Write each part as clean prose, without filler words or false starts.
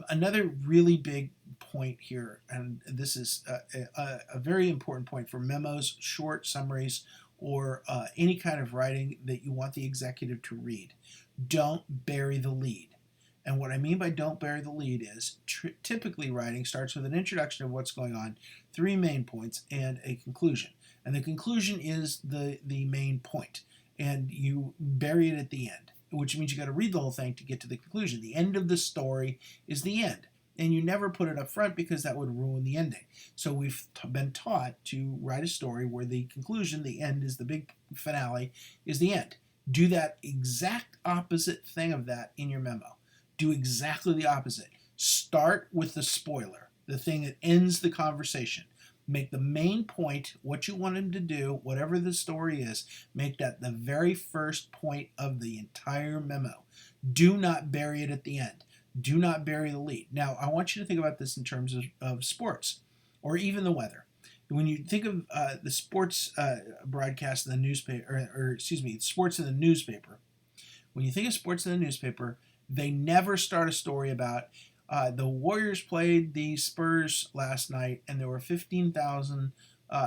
Another really big point here, and this is a very important point for memos, short summaries, or any kind of writing that you want the executive to read. Don't bury the lead. And what I mean by don't bury the lead is typically writing starts with an introduction of what's going on, three main points, and a conclusion. And the conclusion is the main point. And you bury it at the end, which means you got to read the whole thing to get to the conclusion. The end of the story is the end. And you never put it up front because that would ruin the ending. So we've been taught to write a story where the conclusion, the end is the big finale, is the end. Do that exact opposite thing of that in your memo. Do exactly the opposite. Start with the spoiler, the thing that ends the conversation. Make the main point, what you want him to do, whatever the story is, make that the very first point of the entire memo. Do not bury it at the end. Do not bury the lead. Now, I want you to think about this in terms of sports or even the weather. When you think of the sports broadcast in the newspaper, or excuse me, sports in the newspaper, when you think of sports in the newspaper, they never start a story about the Warriors played the Spurs last night and there were 15,000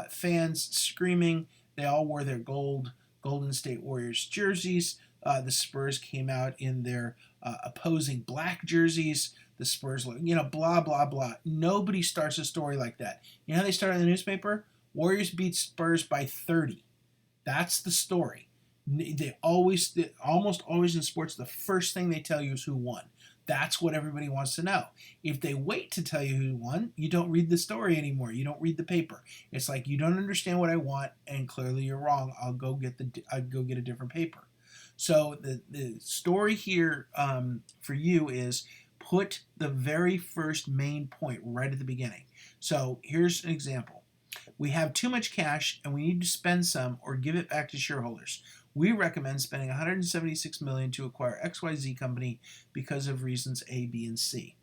fans screaming. They all wore their Golden State Warriors jerseys. The Spurs came out in their opposing black jerseys. The Spurs, blah, blah, blah. Nobody starts a story like that. You know how they start in the newspaper? Warriors beat Spurs by 30. That's the story. Almost always in sports, the first thing they tell you is who won. That's what everybody wants to know. If they wait to tell you who won, you don't read the story anymore. You don't read the paper. It's like you don't understand what I want, and clearly you're wrong. I'll go get a different paper. So the story here for you is put the very first main point right at the beginning. So here's an example. We have too much cash and we need to spend some or give it back to shareholders. We recommend spending $176 million to acquire XYZ company because of reasons A, B, and C.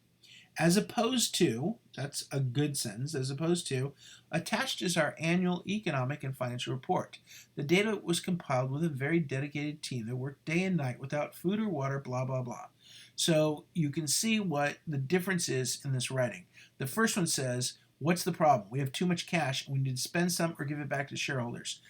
As opposed to, that's a good sentence, as opposed to, attached is our annual economic and financial report. The data was compiled with a very dedicated team that worked day and night without food or water, blah, blah, blah. So you can see what the difference is in this writing. The first one says, what's the problem? We have too much cash and we need to spend some or give it back to shareholders.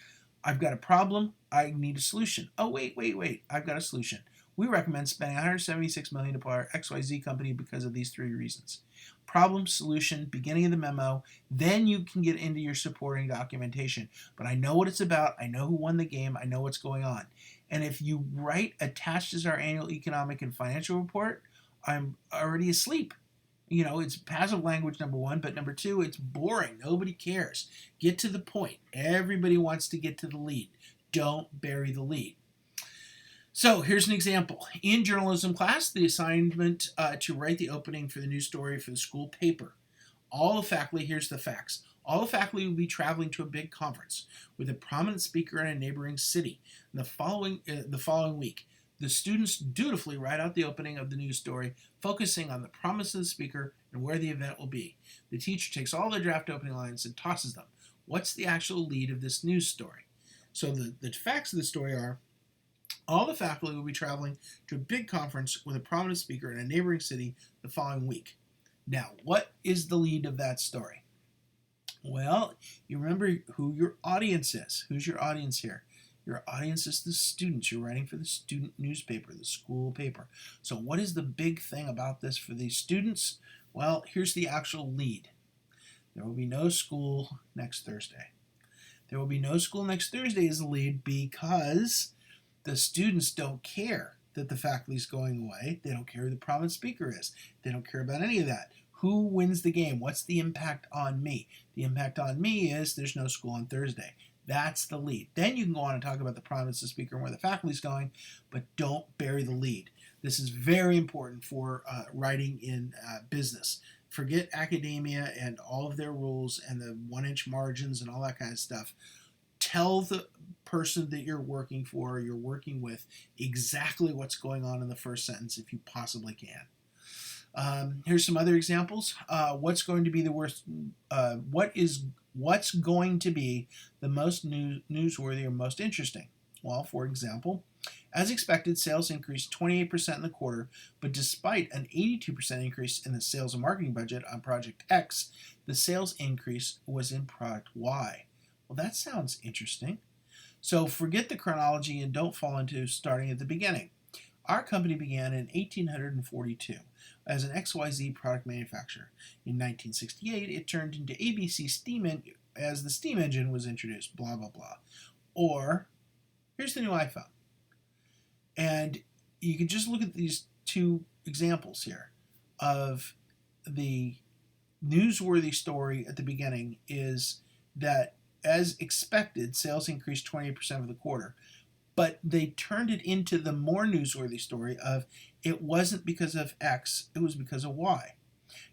I've got a problem. I need a solution. Oh, wait. I've got a solution. We recommend spending $176 million to acquire XYZ company because of these three reasons. Problem, solution, beginning of the memo. Then you can get into your supporting documentation. But I know what it's about. I know who won the game. I know what's going on. And if you write attached as our annual economic and financial report, I'm already asleep. It's passive language, number one, but number two, it's boring. Nobody cares. Get to the point. Everybody wants to get to the lead. Don't bury the lead. So here's an example. In journalism class, the assignment to write the opening for the news story for the school paper. All the faculty, here's the facts. All the faculty will be traveling to a big conference with a prominent speaker in a neighboring city the following week. The students dutifully write out the opening of the news story, focusing on the promise of the speaker and where the event will be. The teacher takes all the draft opening lines and tosses them. What's the actual lead of this news story? So the facts of the story are, all the faculty will be traveling to a big conference with a prominent speaker in a neighboring city the following week. Now, what is the lead of that story? Well, you remember who your audience is. Who's your audience here? Your audience is the students. You're writing for the student newspaper, the school paper. So what is the big thing about this for these students? Well, here's the actual lead. There will be no school next Thursday. There will be no school next Thursday is the lead because the students don't care that the faculty is going away. They don't care who the prominent speaker is. They don't care about any of that. Who wins the game? What's the impact on me? The impact on me is there's no school on Thursday. That's the lead. Then you can go on and talk about the prominence of the speaker and where the faculty's going, but don't bury the lead. This is very important for writing in business. Forget academia and all of their rules and the 1-inch margins and all that kind of stuff. Tell the person that you're working for or you're working with exactly what's going on in the first sentence if you possibly can. Here's some other examples. What's going to be the worst? What's going to be the most newsworthy or most interesting? Well, for example, as expected, sales increased 28% in the quarter, but despite an 82% increase in the sales and marketing budget on Project X, the sales increase was in Product Y. Well, that sounds interesting. So forget the chronology and don't fall into starting at the beginning. Our company began in 1842 as an XYZ product manufacturer. In 1968, it turned into ABC Steam as the steam engine was introduced, blah, blah, blah. Or, here's the new iPhone. And you can just look at these two examples here of the newsworthy story at the beginning is that, as expected, sales increased 28% for the quarter. But they turned it into the more newsworthy story of it wasn't because of X, it was because of Y.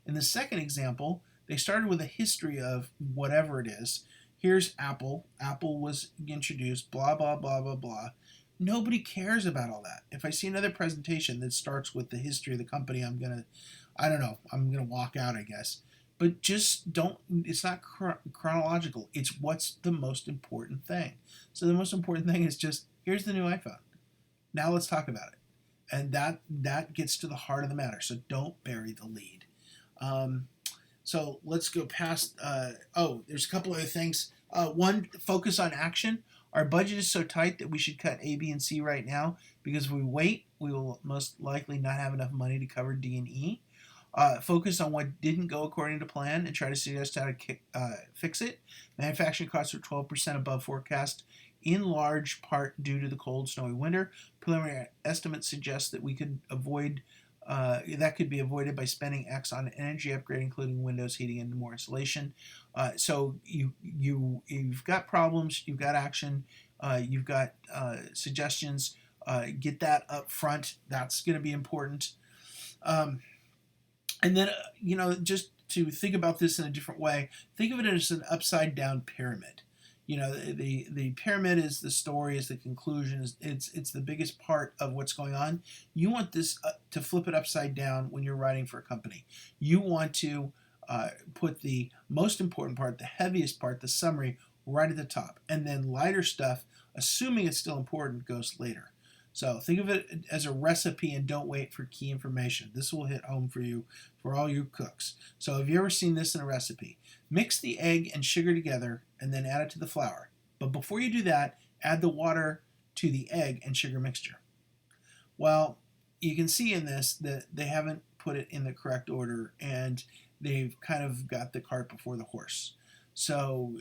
In the second example, they started with a history of whatever it is. Here's Apple. Apple was introduced, blah, blah, blah, blah, blah. Nobody cares about all that. If I see another presentation that starts with the history of the company, I'm going to walk out, I guess. But just don't, it's not chronological. It's what's the most important thing. So the most important thing is just, here's the new iPhone. Now let's talk about it. And that gets to the heart of the matter. So don't bury the lead. So let's go past, there's a couple other things. One, focus on action. Our budget is so tight that we should cut A, B, and C right now, because if we wait, we will most likely not have enough money to cover D and E. Focus on what didn't go according to plan and try to suggest how to fix it. Manufacturing costs are 12% above forecast, in large part due to the cold, snowy winter. Preliminary estimates suggest that we could avoid that could be avoided by spending X on energy upgrade, including windows, heating, and more insulation. So you've got problems, you've got action, you've got suggestions. Get that up front. That's going to be important. And then, just to think about this in a different way, think of it as an upside down pyramid. The pyramid is the story, is the conclusion, it's the biggest part of what's going on. You want this to flip it upside down when you're writing for a company. You want to put the most important part, the heaviest part, the summary, right at the top. And then lighter stuff, assuming it's still important, goes later. So think of it as a recipe and don't wait for key information. This will hit home for you, for all you cooks. So have you ever seen this in a recipe? Mix the egg and sugar together and then add it to the flour. But before you do that, add the water to the egg and sugar mixture. Well, you can see in this that they haven't put it in the correct order and they've kind of got the cart before the horse. So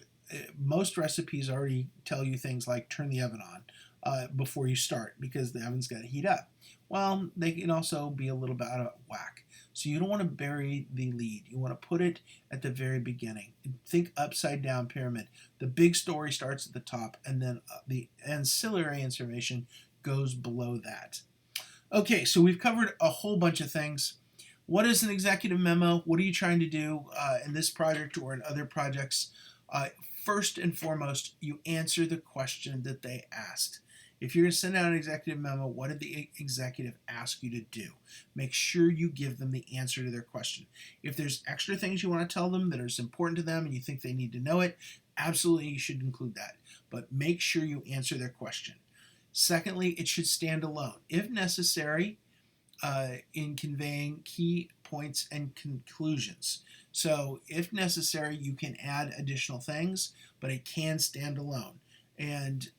most recipes already tell you things like turn the oven on before you start, because the oven's got to heat up. Well, they can also be a little bit out of whack. So you don't want to bury the lead. You want to put it at the very beginning. Think upside down pyramid. The big story starts at the top, and then the ancillary information goes below that. Okay, so we've covered a whole bunch of things. What is an executive memo? What are you trying to do in this project or in other projects? First and foremost, you answer the question that they asked. If you're going to send out an executive memo, what did the executive ask you to do? Make sure you give them the answer to their question. If there's extra things you want to tell them that are important to them and you think they need to know it, absolutely you should include that. But make sure you answer their question. Secondly, it should stand alone, if necessary, in conveying key points and conclusions. So if necessary, you can add additional things, but it can stand alone. And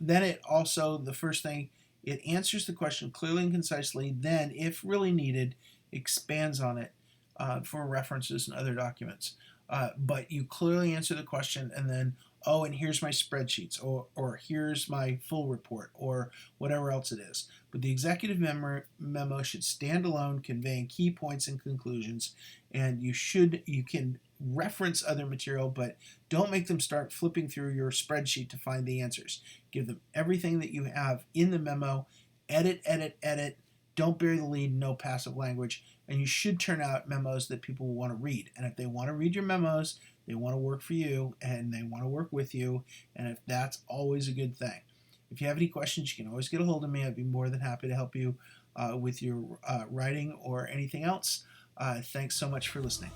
then it also, the first thing, it answers the question clearly and concisely, then, if really needed, expands on it for references and other documents. But you clearly answer the question, and then, and here's my spreadsheets, or here's my full report, or whatever else it is. But the executive memo should stand alone, conveying key points and conclusions, and you can reference other material, but don't make them start flipping through your spreadsheet to find the answers. Give them everything that you have in the memo. Edit, edit, edit. Don't bury the lead. No passive language. And you should turn out memos that people will want to read. And if they want to read your memos, they want to work for you and they want to work with you. And if that's always a good thing. If you have any questions, you can always get a hold of me. I'd be more than happy to help you with your writing or anything else. Thanks so much for listening.